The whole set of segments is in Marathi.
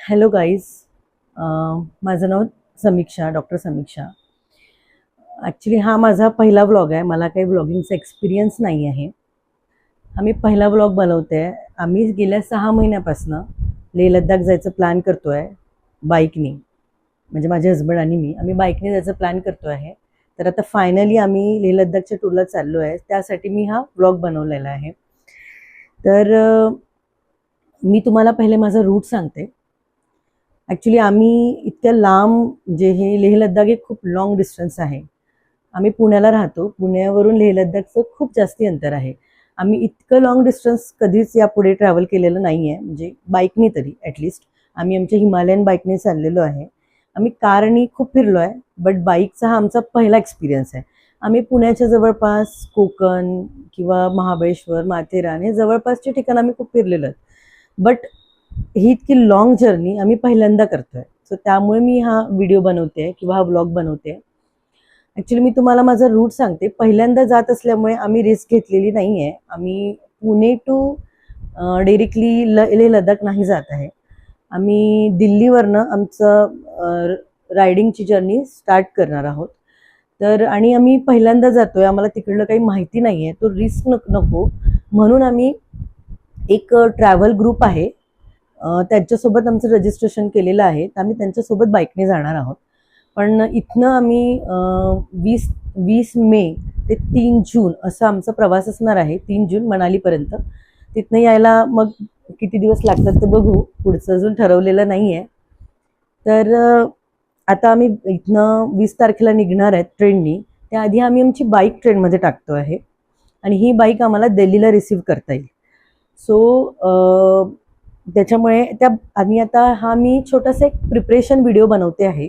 Hello guys. माझं नाव समीक्षा, डॉक्टर समीक्षा. ॲक्च्युली हा माझा पहिला व्लॉग आहे. मला काही व्लॉगिंगचा एक्सपिरियन्स नाही आहे. आम्ही पहिला व्लॉग बनवते आहे. आम्ही गेल्या 6 महिन्यापासून लेह लद्दाख जायचं प्लॅन करतो आहे बाईकने. म्हणजे माझे हस्बंड आणि मी आम्ही बाईकने जायचं प्लॅन करतो आहे. तर आता फायनली आम्ही लेह लद्दाखच्या टूरला चाललो आहे. त्यासाठी मी हा व्लॉग बनवलेला आहे. तर मी तुम्हाला पहिले माझा रूट सांगते. ॲक्च्युली आम्ही इतक्या लांब जे हे लेह लद्दाख एक खूप लाँग डिस्टन्स आहे. आम्ही पुण्याला राहतो. पुण्यावरून लेह लद्दाखचं खूप जास्ती अंतर आहे. आम्ही इतकं लाँग डिस्टन्स कधीच यापुढे ट्रॅव्हल केलेलं नाही आहे, म्हणजे बाईकने तरी ॲटलिस्ट. आम्ही आमच्या हिमालयन बाईकने चाललेलो आहे. आम्ही कारने खूप फिरलो आहे, बट बाईकचा हा आमचा पहिला एक्सपिरियन्स आहे. आम्ही पुण्याच्या जवळपास कोकण किंवा महाबळेश्वर, माथेरान हे जवळपासचे ठिकाण आम्ही खूप फिरलेलो आहेत. बट ही इतकी लाँग जर्नी आम्ही पहिल्यांदा करतो आहे. सो त्यामुळे मी हा व्हिडिओ बनवते आहे किंवा हा व्लॉग बनवते आहे. ॲक्च्युली मी तुम्हाला माझा रूट सांगते. पहिल्यांदा जात असल्यामुळे आम्ही रिस्क घेतलेली नाही आहे. आम्ही पुणे टू डायरेक्टली लेह लद्दाख नाही जात आहे. आम्ही दिल्लीवरनं आमचं रायडिंगची जर्नी स्टार्ट करणार आहोत. तर आणि आम्ही पहिल्यांदा जातो आहे. आम्हाला तिकडलं काही माहिती नाही आहे. तो रिस्क नको म्हणून आम्ही एक ट्रॅव्हल ग्रुप आहे, त्यांच्यासोबत आमचं रजिस्ट्रेशन केलेलं आहे. तर आम्ही त्यांच्यासोबत बाईकने जाणार आहोत. पण इथनं आम्ही 20 मे ते 3 जून असा आमचा प्रवास असणार आहे. 3 जून मनालीपर्यंत. तिथनं यायला मग किती दिवस लागतात ते बघू. पुढचं अजून ठरवलेलं नाही आहे. तर आता आम्ही इथनं 20 तारखेला निघणार आहेत ट्रेननी. त्याआधी आम्ही आमची बाईक ट्रेनमध्ये टाकतो आहे आणि ही बाईक आम्हाला दिल्लीला रिसीव्ह करता येईल. सो त्याच्यामुळे आणि आता मी छोटासा एक प्रिपरेशन व्हिडिओ बनवते आहे.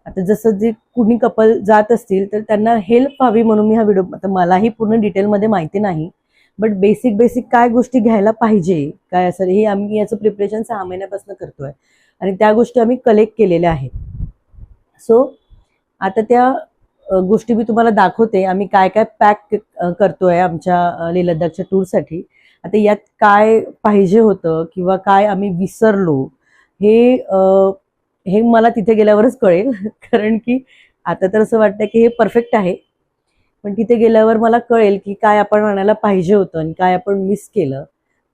आता जसं जे कुणी कपल जात असतील तर त्यांना हेल्प व्हावी म्हणून मी हा व्हिडिओ, आता मलाही पूर्ण डिटेलमध्ये माहिती नाही, बट बेसिक काय गोष्टी घ्यायला पाहिजे काय असं हे आम्ही याचं प्रिपरेशन 6 महिन्यापासून करतो आहे आणि त्या गोष्टी आम्ही कलेक्ट केलेल्या आहेत. सो आता त्या गोष्टी मी तुम्हाला दाखवते. आम्ही काय पॅक करतो आहे आमच्या लेह लद्दाखच्या टूरसाठी. आता यात काय पाहिजे होतं किंवा काय आम्ही विसरलो हे मला तिथे गेल्यावरच कळेल. कारण की आता तर असं वाटतं की हे परफेक्ट आहे, पण तिथे गेल्यावर मला कळेल की काय आपण आणायला पाहिजे होतं आणि काय आपण मिस केलं.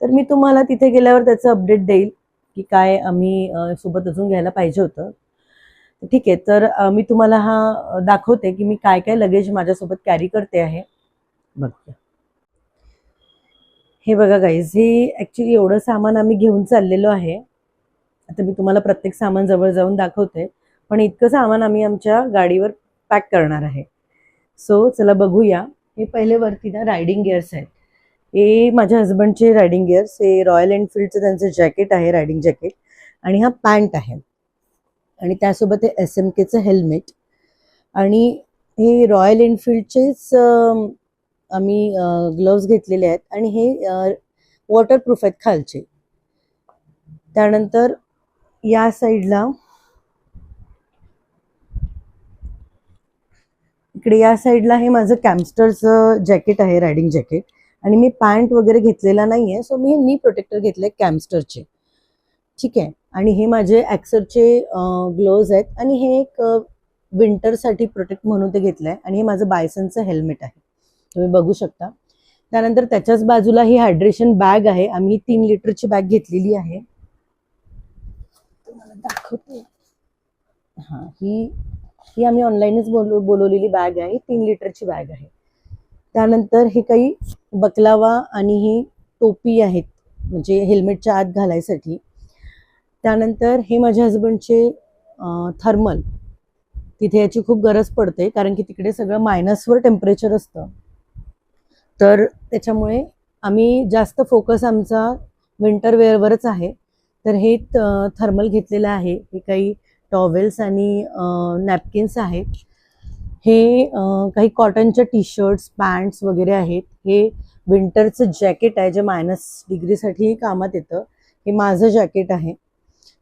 तर मी तुम्हाला तिथे गेल्यावर त्याचं अपडेट देईल की काय आम्ही सोबत अजून घ्यायला पाहिजे होतं. ठीक आहे. तर मी तुम्हाला हा दाखवते की मी काय लगेज माझ्यासोबत कॅरी करते आहे. बघा, हे बघा गाईज, हे ॲक्च्युली एवढं सामान आम्ही घेऊन चाललेलो आहे. आता मी तुम्हाला प्रत्येक सामान जवळ जाऊन दाखवते, पण इतकं सामान आम्ही आमच्या गाडीवर पॅक करणार आहे. सो चला बघूया. हे पहिले वरती ना रायडिंग गिअर्स आहेत. हे माझ्या हस्बंडचे रायडिंग गिअर्स. हे रॉयल एनफिल्डचं त्यांचं जॅकेट आहे, रायडिंग जॅकेट, आणि हा पॅन्ट आहे आणि त्यासोबत हे SMKचं हेल्मेट. आणि हे रॉयल एनफिल्डचेच आम्ही ग्लोव्ज घेतलेले आहेत आणि हे वॉटरप्रूफ आहेत खालचे. त्यानंतर या साईडला इकडे या साईडला हे माझं कॅम्स्टरचं जॅकेट आहे, रायडिंग जॅकेट, आणि मी पॅन्ट वगैरे घेतलेला नाही आहे. सो मी नी प्रोटेक्टर घेतले कॅम्स्टरचे. ठीक आहे. आणि हे माझे ॲक्सरचे ग्लोव्ज आहेत आणि हे एक विंटरसाठी प्रोटेक्ट म्हणून ते घेतलं आहे. आणि हे माझं बायसनचं हेल्मेट आहे, तुम्ही बघू शकता. त्यानंतर त्याच्याच बाजूला ही हायड्रेशन बॅग आहे. आम्ही 3 लिटरची बॅग घेतलेली आहे. तुम्हाला दाखवते. हां, ही आम्ही ऑनलाईनच बोलवलेली बॅग आहे. 3 लिटरची बॅग आहे. त्यानंतर हे काही बकलावा आणि ही टोपी आहेत, म्हणजे हेल्मेटच्या आत घालायसाठी. त्यानंतर हे माझ्या हस्बंडचे थर्मल. तिथे याची खूप गरज पडते कारण की तिकडे सगळं मायनसवर टेम्परेचर असतं. तर त्याच्यामुळे आम्ही जास्त फोकस आमचा विंटर वेअरवरच आहे. तर हे थर्मल घेतलेलं आहे. हे काही टॉवेल्स आणि नॅपकिन्स आहेत. हे काही कॉटनच्या टी-शर्ट्स, पॅन्ट्स वगैरे आहेत. हे विंटरचं जॅकेट आहे जे -डिग्रीसाठी कामात येतं. हे माझं जॅकेट आहे.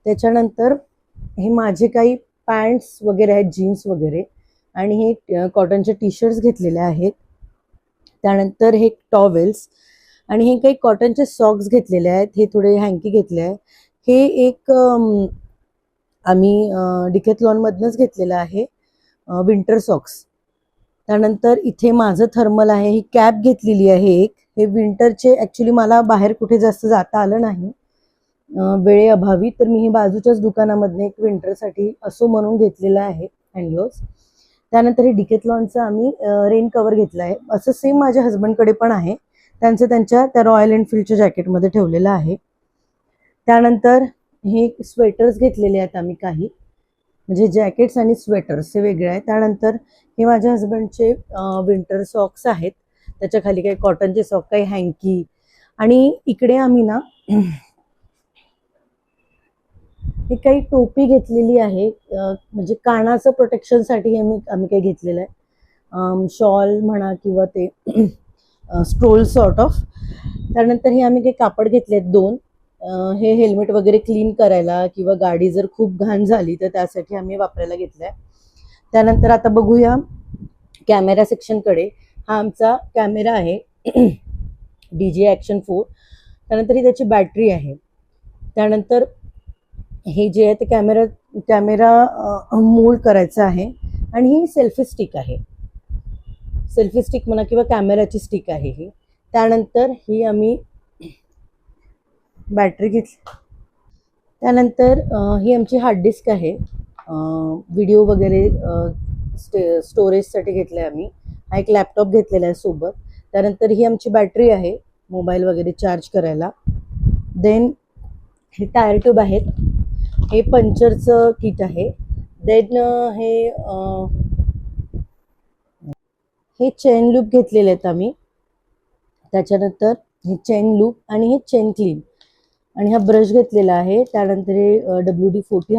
त्याच्यानंतर हे माझे काही पॅन्ट्स वगैरे आहेत, जीन्स वगैरे, आणि हे कॉटनचे टी-शर्ट्स घेतलेले आहेत. त्यानंतर हे टॉवेल्स आणि हे काही कॉटनचे सॉक्स घेतलेले आहेत. हे थोडे हँकी घेतले आहे. हे एक आम्ही डिकॅथलॉनमधनंच घेतलेलं आहे, विंटर सॉक्स. त्यानंतर इथे माझं थर्मल आहे, ही कॅप घेतलेली आहे एक. हे विंटरचे ॲक्च्युली मला बाहेर कुठे जास्त जाता आलं नाही वेळेअभावी, तर मी हे बाजूच्याच दुकानामधनं एक विंटरसाठी असो म्हणून घेतलेलं आहे हँडग्लोव्स. त्यानंतर हे डिकॅथलॉनचं आम्ही रेन कवर घेतलं आहे. असं सेम माझ्या हस्बंडकडे पण आहे, त्यांच्या त्या रॉयल एनफिल्डच्या जॅकेटमध्ये ठेवलेलं आहे. त्यानंतर हे स्वेटर्स घेतलेले आहेत आम्ही काही, म्हणजे जॅकेट्स आणि स्वेटर्स हे वेगळे आहे. त्यानंतर हे माझ्या हस्बंडचे विंटर सॉक्स आहेत, त्याच्या खाली काही कॉटनचे सॉक, काही हँकी. आणि इकडे आम्ही ना हे काही टोपी घेतलेली आहे, म्हणजे कानाचं प्रोटेक्शनसाठी आम्ही काही घेतलेलं आहे, शॉल म्हणा किंवा ते स्ट्रोल सॉर्ट ऑफ. त्यानंतर हे आम्ही काही कापड घेतले आहेत 2, हे हेल्मेट वगैरे क्लीन करायला किंवा गाडी जर खूप घाण झाली तर त्यासाठी आम्ही वापरायला घेतलं आहे. त्यानंतर आता बघूया कॅमेरा सेक्शनकडे. हा आमचा कॅमेरा आहे DJI Action 4. त्यानंतर ही त्याची बॅटरी आहे. त्यानंतर हे जे आहे ते कॅमेरा मोल्ड करायचं आहे. आणि ही सेल्फी स्टिक आहे, सेल्फी स्टिक म्हणा किंवा कॅमेराची स्टिक आहे ही. त्यानंतर ही आम्ही बॅटरी घेतली. त्यानंतर ही आमची हार्ड डिस्क आहे, व्हिडिओ वगैरे स्टोरेजसाठी घेतलं आहे आम्ही. हा एक लॅपटॉप घेतलेला आहे सोबत. त्यानंतर ही आमची बॅटरी आहे मोबाईल वगैरे चार्ज करायला. देन हे टायर ट्यूब आहेत, हे पंक्चरचं किट आहे. देन हे चेन लूप घेतलेले आहेत आम्ही. त्याच्यानंतर हे चेन लूप आणि हे चेन क्लीन आणि हा ब्रश घेतलेला आहे. त्यानंतर हे WD-40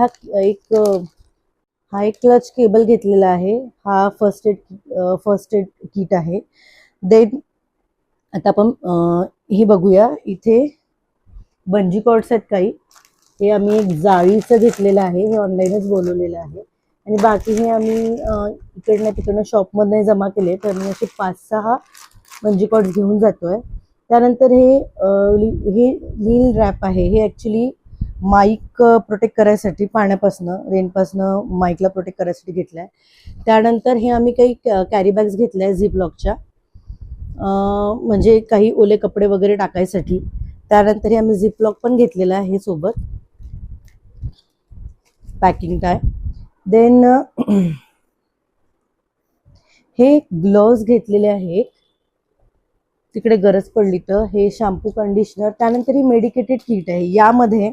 हा एक क्लच केबल घेतलेला आहे. हा फर्स्ट एड किट आहे. देन आता आपण हे बघूया, इथे बंजी कॉर्ड्स आहेत काही. हे आम्ही एक जाळीचं घेतलेलं आहे, हे ऑनलाईनच बोलवलेलं आहे. आणि बाकी हे आम्ही इकडनं तिकडनं शॉपमधनं जमा केले, तर मी असे 5-6 बंजी कॉर्ड्स घेऊन जातोय. त्यानंतर हे व्हील रॅप आहे, हे ॲक्च्युली माईक प्रोटेक्ट करायसाठी, पाण्यापासनं रेनपासनं माईकला प्रोटेक्ट करायसाठी घेतलं आहे. त्यानंतर हे आम्ही काही कॅरी बॅग्स घेतल्या आहे झिपलॉकच्या, म्हणजे काही ओले कपडे वगैरे टाकायसाठी. त्यानंतर हे आम्ही झिपलॉक पण घेतलेलं आहे सोबत, पॅकिंग टाय. देन हे ग्लोव्ज घेतलेले आहेत तिकडे गरज पडली तर. हे शॅम्पू कंडिशनर. त्यानंतर ही मेडिकेटेड किट आहे, यामध्ये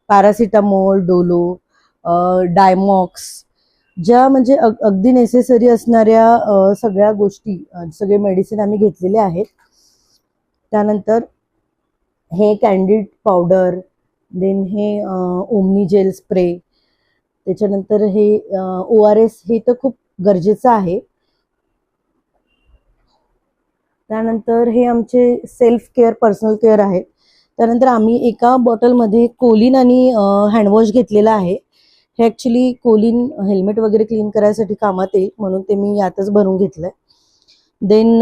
पॅरासिटामोल, डोलो, डायमॉक्स, ज्या म्हणजे अगदी नेसेसरी असणाऱ्या सगळ्या गोष्टी, सगळे मेडिसिन आम्ही घेतलेले आहेत. त्यानंतर हे कॅन्डिड पावडर. देन हे ओमनी जेल स्प्रे. त्याच्यानंतर हे ORS, हे तर खूप गरजेचं आहे. त्यानंतर हे आमचे सेल्फ केअर, पर्सनल केअर आहेत. त्यानंतर आम्ही एका बॉटलमध्ये कोलिन आणि हँडवॉश घेतलेला आहे. हे ॲक्च्युली कोलिन हेल्मेट वगैरे क्लीन करायसाठी कामात येईल म्हणून ते मी यातच भरून घेतलं आहे. देन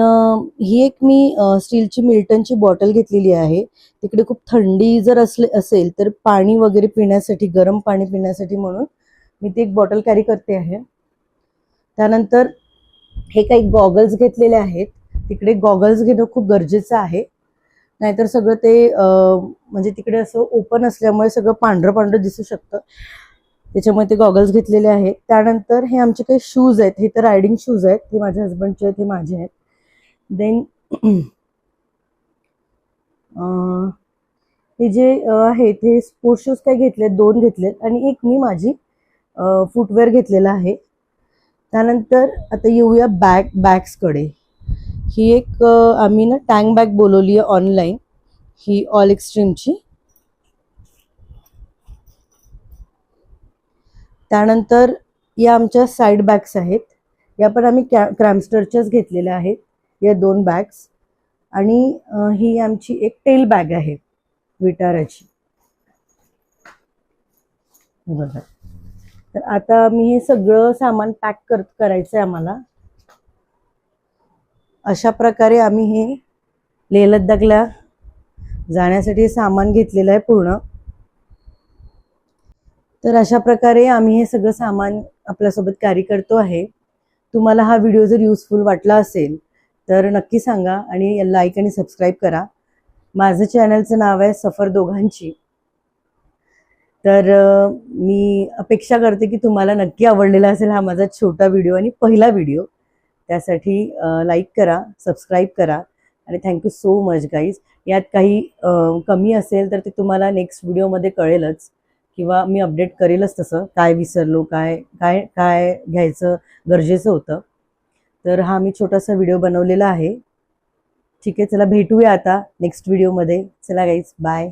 ही एक मी स्टीलची मिल्टनची बॉटल घेतलेली आहे. तिकडे खूप थंडी जर असेल तर पाणी वगैरे पिण्यासाठी, गरम पाणी पिण्यासाठी म्हणून मी ती एक बॉटल कॅरी करते आहे. त्यानंतर हे काही गॉगल्स घेतलेले आहेत. तिकडे गॉगल्स घेणं खूप गरजेचं आहे, नाहीतर सगळं ते म्हणजे तिकडे असं ओपन असल्यामुळे सगळं पांढरं पांढरं दिसू शकतं, त्याच्यामुळे ते गॉगल्स घेतलेले आहेत. त्यानंतर हे आमचे काही शूज आहेत, हे तर रायडिंग शूज आहेत, हे माझ्या हस्बंडचे आहेत, हे माझे आहेत. देन हे जे आहेत हे स्पोर्ट्स शूज काही घेतलेत, 2 घेतलेत आणि एक मी माझी फुटवेअर घेतलेला आहे. त्यानंतर आता येऊया बॅग्सकडे. ही एक आम्ही ना टँक बॅग बोलवली आहे ऑनलाईन, ही ऑल एक्स्ट्रीमची. त्यानंतर या आमच्या साईड बॅग्स आहेत, या पण आम्ही क्रॅम्स्टरच्याच घेतलेल्या आहेत, या 2 बॅग्स. आणि ही आमची एक टेल बॅग आहे विटाराची, बघा. तर आता मी हे सगळं सामान पॅक करायचं आहे आम्हाला. अशा प्रकारे आम्ही हे लेह लद्दाखला जाण्यासाठी सामान घेतलेलं आहे पूर्ण. तर अशा प्रकारे आम्ही हे सगळं सामान आपल्यासोबत कॅरी करतो आहे. तुम्हाला हा व्हिडिओ जर युजफुल वाटला असेल तर नक्की सांगा आणि लाईक आणि सबस्क्राईब करा. माझं चॅनलचं नाव आहे सफर दोघांची. तर मी अपेक्षा करते की तुम्हाला नक्की आवडलेला असेल हा माझा छोटा व्हिडिओ आणि पहिला व्हिडिओ. त्यासाठी लाईक करा, सबस्क्राईब करा आणि थँक्यू सो मच गाईज. यात काही कमी असेल तर ते तुम्हाला नेक्स्ट व्हिडिओमध्ये कळेलच किंवा मी अपडेट करेलच तसं काय विसरलो, काय काय काय घ्यायचं गरजेचं होतं. तर हा मी छोटासा व्हिडिओ बनवलेला आहे. ठीक आहे, चला भेटूया आता नेक्स्ट व्हिडिओमध्ये. चला गाईज, बाय.